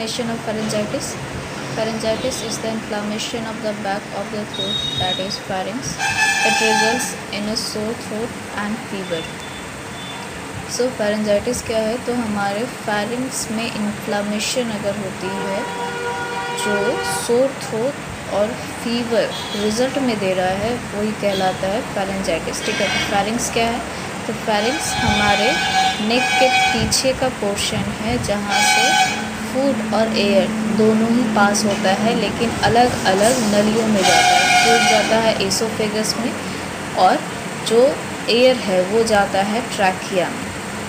Definition of pharyngitis. Pharyngitis is the inflammation of the back of the throat, that is pharynx. It results in a sore throat and fever. So pharyngitis क्या है, तो हमारे pharynx में inflammation अगर होती है जो sore throat और फीवर रिजल्ट में दे रहा है वही कहलाता है pharyngitis। ठीक है, तो pharynx क्या है, तो pharynx हमारे नेक के पीछे का पोर्शन है जहाँ से फूड और एयर दोनों ही पास होता है, लेकिन अलग अलग नलियों में जाता है। फूड जाता है एसोफेगस में और जो एयर है वो जाता है ट्रैकिया में।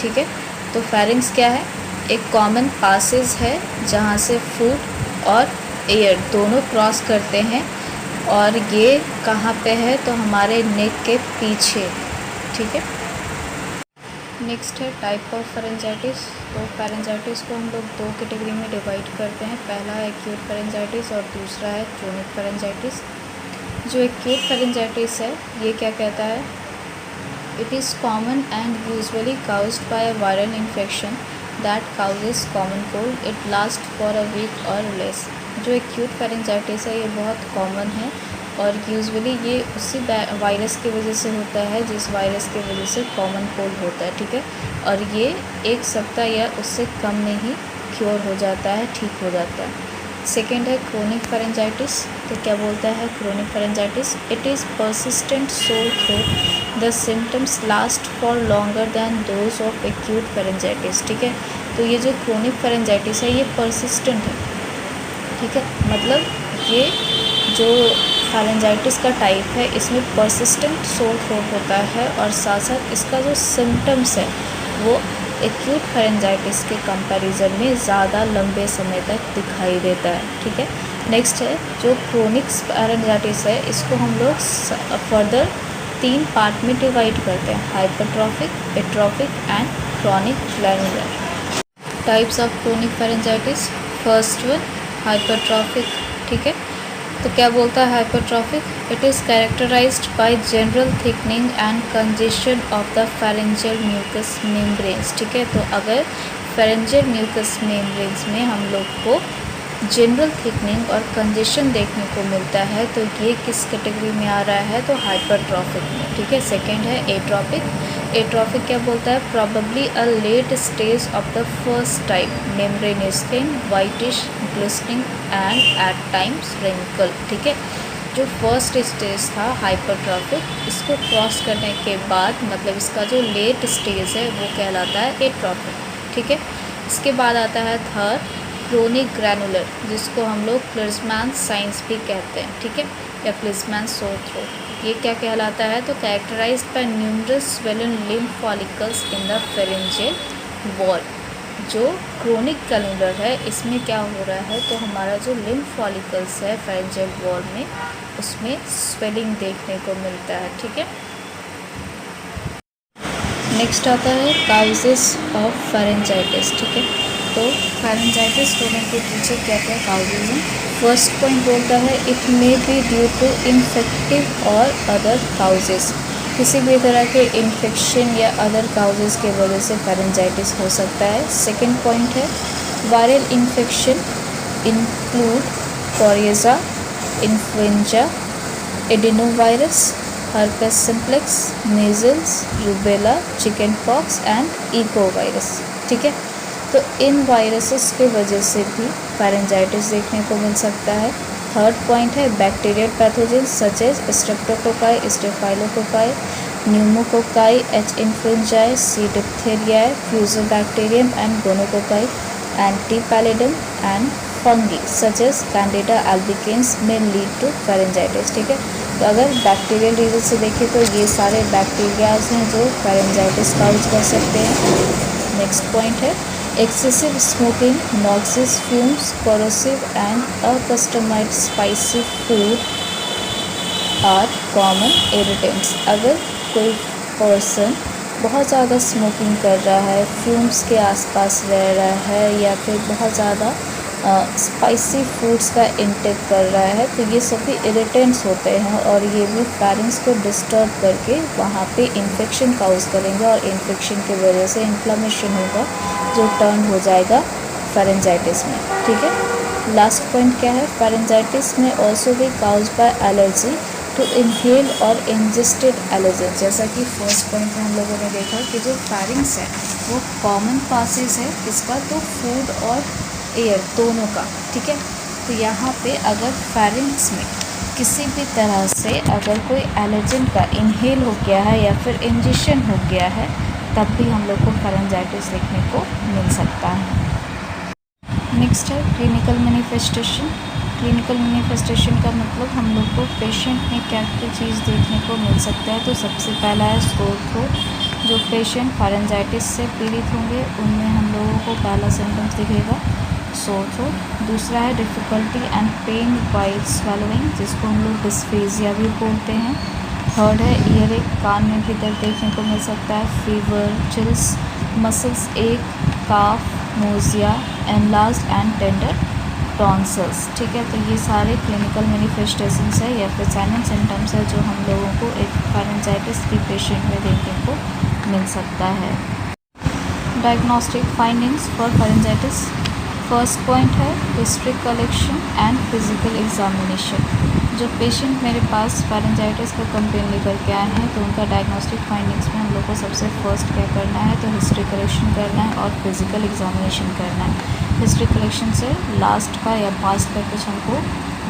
ठीक है, तो pharynx क्या है, एक कॉमन पासेज है जहाँ से फूड और एयर दोनों क्रॉस करते हैं, और ये कहाँ पे है, तो हमारे नेक के पीछे। ठीक है, नेक्स्ट है टाइप ऑफ फेरेंजाइटिस। तो फेरेंजाइटिस को हम लोग दो कैटेगरी में डिवाइड करते हैं। पहला है एक्यूट फेरेंजाइटिस और दूसरा है क्रोनिक फेरेंजाइटिस। जो एक्यूट फेरेंजाइटिस है ये क्या कहता है, it is common and usually caused by a viral infection that causes common cold. It last for a week और लेस। जो एक्यूट फेरेंजाइटिस है ये बहुत कॉमन है और यूजुअली ये उसी वायरस की वजह से होता है जिस वायरस की वजह से कॉमन कोल्ड होता है। ठीक है, और ये एक सप्ताह या उससे कम में ही क्योर हो जाता है, ठीक हो जाता है। सेकेंड है क्रोनिक फेरेंजाइटिस। तो क्या बोलता है chronic pharyngitis, it is persistent sore throat, the symptoms last for longer then those of acute pharyngitis. ठीक है, तो ये जो क्रोनिक फेरेंजाइटिस है ये परसिस्टेंट है। ठीक है, मतलब ये जो फेरेंजाइटिस का टाइप है इसमें परसिस्टेंट सोर थ्रोट होता है और साथ साथ इसका जो सिम्टम्स है वो एक्यूट फेरेंजाइटिस के कंपैरिजन में ज़्यादा लंबे समय तक दिखाई देता है। ठीक है, नेक्स्ट है जो क्रोनिक फेरेंजाइटिस है, इसको हम लोग फर्दर 3 पार्ट में डिवाइड करते हैं, hypertrophic, atrophic and chronic granular. Types of chronic pharyngitis. First one hypertrophic. ठीक है, तो क्या बोलता है hypertrophic, it is characterised by general thickening and congestion of the pharyngeal mucous membranes. ठीक है, तो अगर फेरेंजियल म्यूकस मेम्ब्रेन्स में हम लोग को जनरल थिकनिंग और कंजेशन देखने को मिलता है तो ये किस कैटेगरी में आ रहा है, तो हाइपरट्रॉफिक में। ठीक है, सेकेंड है एट्रॉफिक। एट्रॉफिक क्या बोलता है, probably a late stage of the first type, membranous thin, whitish, glistening and at times wrinkle. ठीक है, जो फर्स्ट स्टेज था हाइपरट्रॉफिक, इसको क्रॉस करने के बाद मतलब इसका जो लेट स्टेज है वो कहलाता है एट्रॉफिक। ठीक है, इसके बाद आता है थर्ड क्रोनिक ग्रैनुलर, जिसको हम लोग क्लिज़मैन साइंस भी कहते हैं। ठीक है, या क्लिज़मैन सोर थ्रोट। ये क्या कहलाता है, तो characterised by numerous swollen lymph follicles in the pharyngeal wall. जो क्रोनिक ग्रैनुलर है इसमें क्या हो रहा है, तो हमारा जो लिम्फ फॉलिकल्स है फेरेंजियल वॉल में उसमें स्वेलिंग देखने को मिलता है। ठीक है, नेक्स्ट आता है काउजेस ऑफ फेरेंजाइटिस। ठीक है, तो फेरेंजाइटिस होने के पीछे क्या क्या काउजेज हैं। फर्स्ट पॉइंट बोलता है it may be due to infective और अदर काउजेस। किसी भी तरह के इन्फेक्शन या अदर काउजेस के वजह से फेरेंजाइटिस हो सकता है। सेकेंड पॉइंट है viral infection include coryza, influenza, adenovirus, herpes simplex, measles, rubella, chicken pox and echovirus. ठीक है, तो इन वायरसेस के वजह से भी फेरेंजाइटिस देखने को मिल सकता है। थर्ड पॉइंट है bacterial pathogens such as streptococci, staphylococci, pneumococci, H influenzae, C diphtheriae, fusobacterium and gonococci, and T pallidum and fungi such as candida albicans may lead to pharyngitis. ठीक है, तो अगर बैक्टीरियल रीजन से देखें तो ये सारे बैक्टीरियाज हैं जो फेरेंजाइटिस काउज कर सकते हैं। नेक्स्ट पॉइंट है excessive smoking, noxious fumes, corrosive and accustomed spicy food are common irritants. अगर कोई पर्सन बहुत ज़्यादा स्मोकिंग कर रहा है, फ्यूम्स के आसपास रह रहा है या फिर बहुत ज़्यादा स्पाइसी फूड्स का इंटेक कर रहा है तो ये सभी इरिटेंट्स होते हैं और ये भी फेरेंस को डिस्टर्ब करके वहाँ पे इन्फेक्शन काउज करेंगे और इन्फेक्शन की वजह से इन्फ्लेमेशन होगा जो टर्न हो जाएगा फेरेंजाइटिस में, ठीक है। लास्ट पॉइंट क्या है, फेरेंजाइटिस में ऑल्सो भी cause by allergy to inhale और इंजेस्टेड एलर्जन। जैसा कि फर्स्ट पॉइंट में हम लोगों ने देखा कि जो फेरिंग्स है वो कॉमन पासेज है किसका, तो फूड और एयर दोनों का, ठीक है। तो यहाँ पे अगर फेरिंग्स में किसी भी तरह से अगर कोई एलर्जन का इनहेल हो गया है या फिर इंजेक्शन हो गया है, तब भी हम लोग को फेरेंजाइटिस देखने को मिल सकता है। नेक्स्ट है क्लिनिकल मैनिफेस्टेशन। क्लिनिकल मैनिफेस्टेशन का मतलब हम लोग को पेशेंट में क्या क्या चीज़ देखने को मिल सकता है। तो सबसे पहला है सोर थ्रोट। जो पेशेंट फेरेंजाइटिस से पीड़ित होंगे उनमें हम लोगों को पहला सिम्टम्स दिखेगा सोर थ्रोट। दूसरा है डिफ़िकल्टी एंड पेन वाइल स्वैलोइंग, जिसको हम लोग डिस्फेजिया भी बोलते हैं। थर्ड है ईयर एक, कान में भी दर्द देखने को मिल सकता है। Fever, chills, muscles ache, cough, nausea, enlarged and tender tonsils, ठीक है। तो ये सारे क्लिनिकल मैनिफेस्टेशंस है या फिर साइन एंड सिम्टम्स है जो हम लोगों को एक फेरेंजाइटिस के पेशेंट में देखने को मिल सकता है। Diagnostic findings for pharyngitis. First point है history collection and physical examination. जो पेशेंट मेरे पास फेरेंजाइटिस का कंप्लेन लेकर के आए हैं तो उनका डायग्नोस्टिक फाइंडिंग्स में हम लोग को सबसे फर्स्ट क्या करना है, तो हिस्ट्री कलेक्शन करना है और फिजिकल एग्जामिनेशन करना है। हिस्ट्री कलेक्शन से लास्ट का या पास्ट का कुछ हमको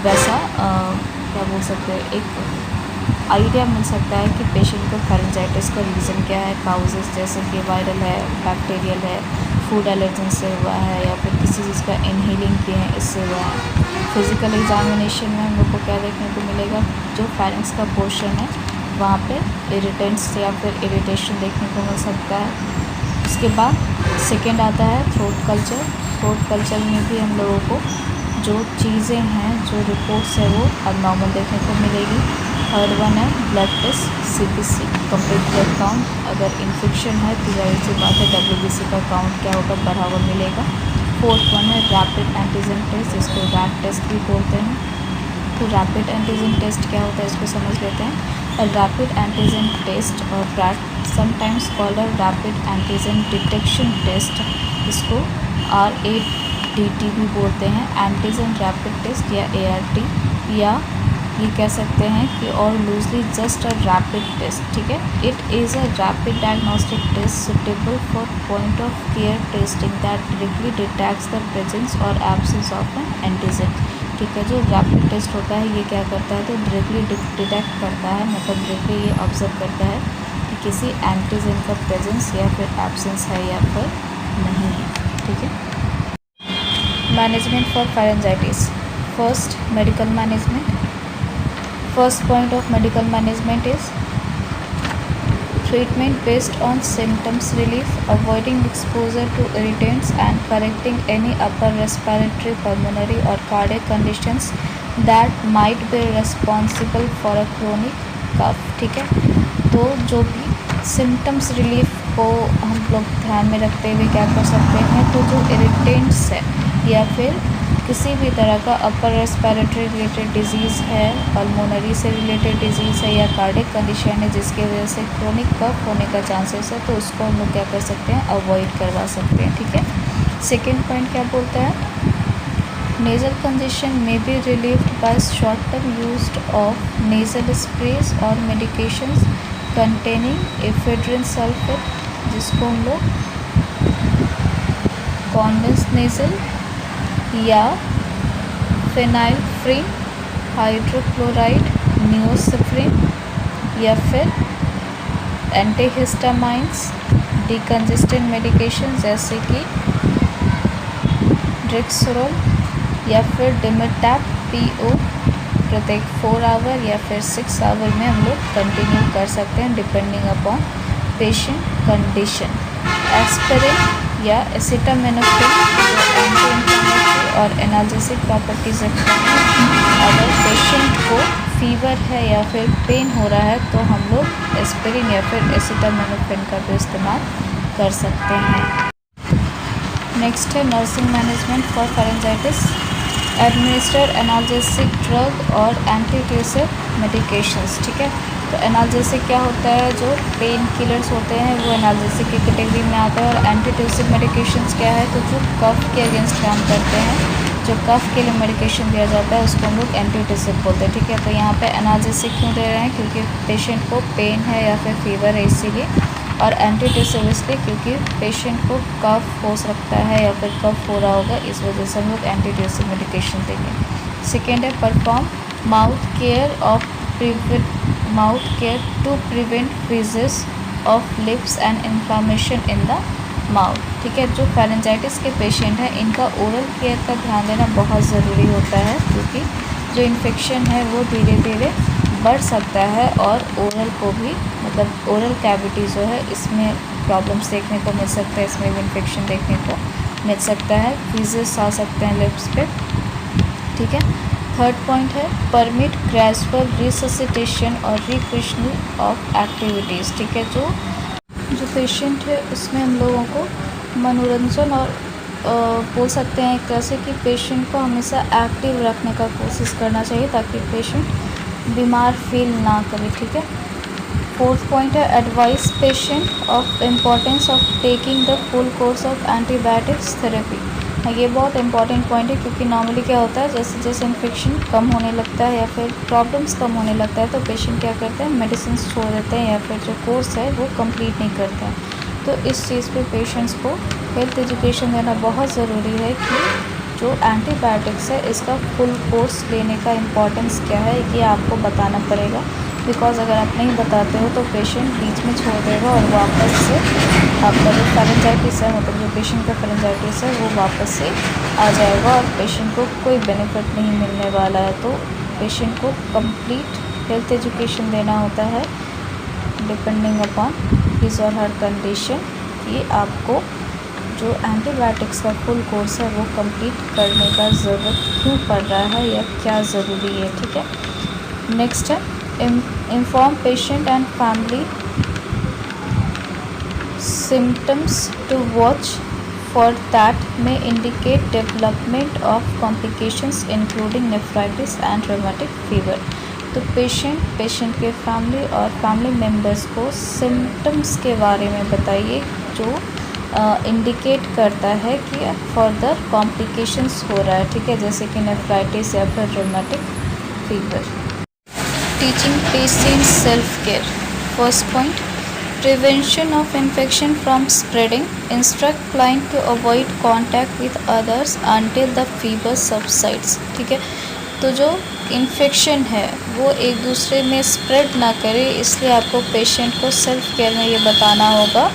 वैसा क्या बोल सकते हैं, एक आइडिया मिल सकता है कि पेशेंट को फेरेंजाइटिस का रीज़न क्या है, काउजेस जैसे कि वायरल है, बैक्टीरियल है, फूड एलर्जन से हुआ है या फिर किसी चीज़ का इनहेलिंग किए हैं इससे हुआ है। फिज़िकल एग्जामिनेशन में हम लोग को क्या देखने को मिलेगा, जो फेरिंग्स का पोर्शन है वहाँ पे इरिटेंट्स या फिर इरिटेशन देखने को मिल सकता है। उसके बाद सेकेंड आता है थ्रोट कल्चर। थ्रोट कल्चर में भी हम लोगों को जो चीज़ें हैं, जो रिपोर्ट्स है वो अबनॉर्मल देखने को मिलेगी। थर्ड वन है blood test, CBC complete blood count. अगर इन्फेक्शन है तो जाहिर सी बात है WBC का काउंट क्या होगा, बढ़ा हुआ मिलेगा। फोर्थ वन है रैपिड एंटीजन टेस्ट, जिसको रैट टेस्ट भी बोलते हैं। तो रैपिड एंटीजन टेस्ट क्या होता है इसको समझ लेते हैं। A rapid antigen test or RAT, sometimes called a rapid antigen detection test, इसको RADT भी बोलते हैं, एंटीजन रैपिड टेस्ट या ART, या ये कह सकते हैं कि और loosely just a rapid test, ठीक है। It is a rapid diagnostic test suitable for point of care testing that directly detects the presence और एब्सेंस ऑफ एन एंटीजन, ठीक है। जो रैपिड टेस्ट होता है ये क्या करता है, तो डायरेक्टली डिटेक्ट करता है, मतलब डायरेक्टली ये ऑब्जर्व करता है कि किसी एंटीजन का प्रेजेंस या फिर एब्सेंस है या फिर नहीं है, ठीक है। Management for pharyngitis. First, medical management. First point of medical management is treatment based on symptoms relief, avoiding exposure to irritants and correcting any upper respiratory, pulmonary or cardiac conditions that might be responsible for a chronic cough, ठीक है। तो जो भी symptoms relief को हम लोग ध्यान में रखते हुए क्या कर सकते हैं, तो जो इरिटेंट्स है या फिर किसी भी तरह का अपर रेस्पिरेटरी रिलेटेड डिजीज़ है, पल्मोनरी से रिलेटेड डिजीज़ है या कार्डिक कंडीशन है जिसकी वजह से क्रोनिक कफ होने का चांसेस है, तो उसको हम लोग क्या कर सकते हैं, अवॉइड करवा सकते हैं, ठीक है। सेकेंड पॉइंट क्या बोलता है, नेज़ल कंजेशन में B relieved by short term use of nasal sprays और मेडिकेशंस कंटेनिंग एफेड्रिन सल्फेट, जिसको हम लोग कॉन्डेंस नेज़ल या फेनाइलफ्रीन, हाइड्रोक्लोराइड, नियोसिफ्रीन या फिर एंटीहिस्टामाइंस, डिकंजेस्टेंट मेडिकेशन जैसे कि ड्रिक्सोरोल या फिर डिमेटैप PO प्रत्येक 4 आवर या फिर 6 आवर में हम लोग कंटिन्यू कर सकते हैं depending upon patient condition. Aspirin या एसिटामिनोफेन जो एंटी इन्फ्लेमेटरी और एनाल्जेसिक प्रॉपर्टीज रखता है। अगर पेशेंट को फीवर है या फिर पेन हो रहा है तो हम लोग एस्पिरिन या फिर एसिटामिनोफेन का भी इस्तेमाल कर सकते हैं। नेक्स्ट है nursing management for pharyngitis. Administer analgesic drug और एंटीट्यूसिव मेडिकेशंस, ठीक है। तो एनाल्जेसिक क्या होता है, जो पेन किलर्स होते हैं वो एनाल्जेसिक की कैटेगरी में आता है। और एंटीट्यूसिव मेडिकेशंस क्या है, तो जो कफ के अगेंस्ट काम करते हैं, जो कफ के लिए मेडिकेशन दिया जाता है उसको हम लोग एंटीट्यूसिव बोलते हैं, ठीक है। तो यहाँ पे एनाल्जेसिक क्यों दे रहे हैं, क्योंकि पेशेंट को पेन है या फिर फीवर है इसीलिए। और एंटीट्यूसिव इसलिए क्योंकि पेशेंट को कफ हो सकता है या फिर कफ हो रहा होगा, इस वजह से हम लोग एंटीट्यूसिव मेडिकेशन देंगे। सेकेंड है perform mouth care to prevent fissures of lips and inflammation in the mouth, ठीक है। जो फेरेंजाइटिस के पेशेंट हैं इनका ओरल केयर का ध्यान देना बहुत ज़रूरी होता है, क्योंकि जो इन्फेक्शन है वो धीरे धीरे बढ़ सकता है और ओरल को भी, मतलब ओरल कैविटी जो है इसमें प्रॉब्लम्स देखने को मिल सकता है, इसमें भी इन्फेक्शन देखने को मिल सकता है, फ्रीजेस आ सकते हैं लिप्स पे, ठीक है। थर्ड पॉइंट है परमिट ग्रेजुअल रिससिटेशन और रिक्रिएशनल ऑफ एक्टिविटीज़, ठीक है। जो पेशेंट है उसमें हम लोगों को मनोरंजन और बोल सकते हैं एक तरह से कि पेशेंट को हमेशा एक्टिव रखने का कोशिश करना चाहिए ताकि पेशेंट बीमार फील ना करे, ठीक है। फोर्थ पॉइंट है advice patient of importance of taking the full course of antibiotics therapy. ये बहुत इंपॉर्टेंट पॉइंट है, क्योंकि नॉर्मली क्या होता है, जैसे जैसे इन्फेक्शन कम होने लगता है या फिर प्रॉब्लम्स कम होने लगता है तो पेशेंट क्या करते हैं, मेडिसिन छोड़ देते हैं या फिर जो कोर्स है वो कंप्लीट नहीं करते हैं। तो इस चीज़ पे पेशेंट्स को हेल्थ एजुकेशन देना बहुत ज़रूरी है कि जो एंटीबायोटिक्स है इसका फुल कोर्स लेने का इम्पोर्टेंस क्या है, ये आपको बताना पड़ेगा। बिकॉज अगर आप नहीं बताते हो तो पेशेंट बीच में छोड़ देगा और वापस से आपका जो फेरेंजाइटिस है, मतलब जो पेशेंट का फेरेंजाइटिस है वो वापस से आ जाएगा और पेशेंट को कोई बेनिफिट नहीं मिलने वाला है। तो पेशेंट को कंप्लीट हेल्थ एजुकेशन देना होता है डिपेंडिंग अपॉन हिज और हर कंडीशन, कि आपको जो एंटीबायोटिक्स का फुल कोर्स है वो कंप्लीट करने का ज़रूरत क्यों पड़ रहा है या क्या ज़रूरी है, ठीक है। नेक्स्ट है inform patient and family symptoms to watch for that may indicate development of complications including nephritis and rheumatic fever। तो पेशेंट के फैमिली और फैमिली मेम्बर्स को सिम्टम्स के बारे में बताइए जो इंडिकेट करता है कि फर्दर कॉम्प्लिकेशंस हो रहा है, ठीक है, जैसे कि नेफ्राइटिस या फिर rheumatic fever। Teaching patient self-care। First point, prevention of infection from spreading. Instruct client to avoid contact with others until the fever subsides, ठीक है। तो जो इन्फेक्शन है वो एक दूसरे में स्प्रेड ना करे, इसलिए आपको पेशेंट को सेल्फ केयर में ये बताना होगा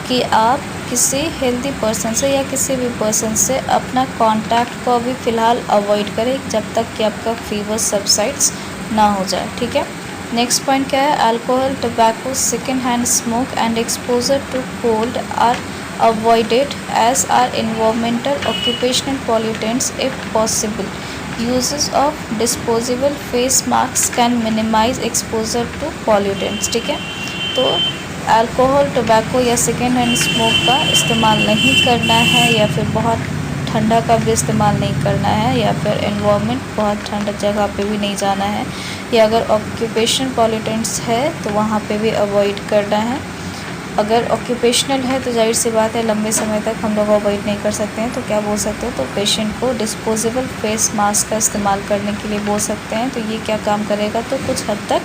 कि आप किसी हेल्दी पर्सन से या किसी भी पर्सन से अपना कांटेक्ट को अभी फ़िलहाल अवॉइड करें जब तक कि आपका फीवर सबसाइड्स ना हो जाए, ठीक है। नेक्स्ट पॉइंट क्या है, alcohol, tobacco, second hand smoke and exposure to cold are avoided as are environmental occupational pollutants if possible. Uses of disposable face mask can minimise exposure to pollutants, ठीक है। तो अल्कोहल, टबैको या second hand smoke का इस्तेमाल नहीं करना है, या फिर बहुत ठंडा का भी इस्तेमाल नहीं करना है, या फिर एनवायरनमेंट बहुत ठंडा जगह पे भी नहीं जाना है, या अगर ऑक्यूपेशनल पॉल्यूटेंट्स है तो वहाँ पे भी अवॉइड करना है। अगर ऑक्यूपेशनल है तो जाहिर सी बात है लंबे समय तक हम लोग अवॉइड नहीं कर सकते हैं, तो क्या बोल सकते हो, तो पेशेंट को डिस्पोजेबल फेस मास्क का इस्तेमाल करने के लिए बोल सकते हैं। तो ये क्या काम करेगा, तो कुछ हद तक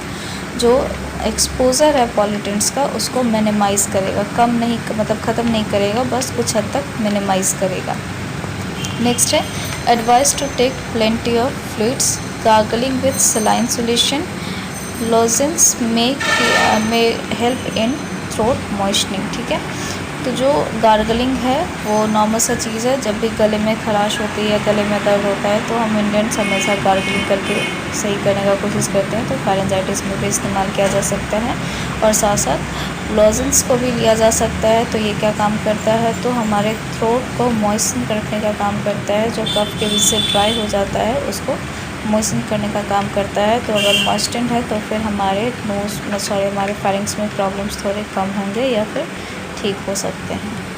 जो एक्सपोज़र है पॉल्यूटेंट्स का उसको मिनिमाइज़ करेगा, कम नहीं, मतलब ख़त्म नहीं करेगा, बस कुछ हद तक मिनिमाइज़ करेगा। नेक्स्ट है advice to take plenty of fluids, gargling with saline solution, lozenges may help in throat मॉइस्चनिंग, ठीक है। तो जो गार्गलिंग है वो नॉर्मल सा चीज़ है, जब भी गले में खराश होती है या गले में दर्द होता है तो हम इंडियंस हमेशा गार्गलिंग करके सही करने का कोशिश करते हैं। तो फेरेंजाइटिस में भी इस्तेमाल किया जा सकता है और साथ साथ लॉजेंस को भी लिया जा सकता है। तो ये क्या काम करता है, तो हमारे थ्रोट को मॉइस्चन रखने का काम करता है, जो कफ के बीच से ड्राई हो जाता है उसको मॉइस्चन करने का काम करता है। तो अगर मॉइस्चन है तो फिर हमारे हमारे फेरिंग्स में प्रॉब्लम्स थोड़े कम होंगे या फिर ठीक हो सकते हैं।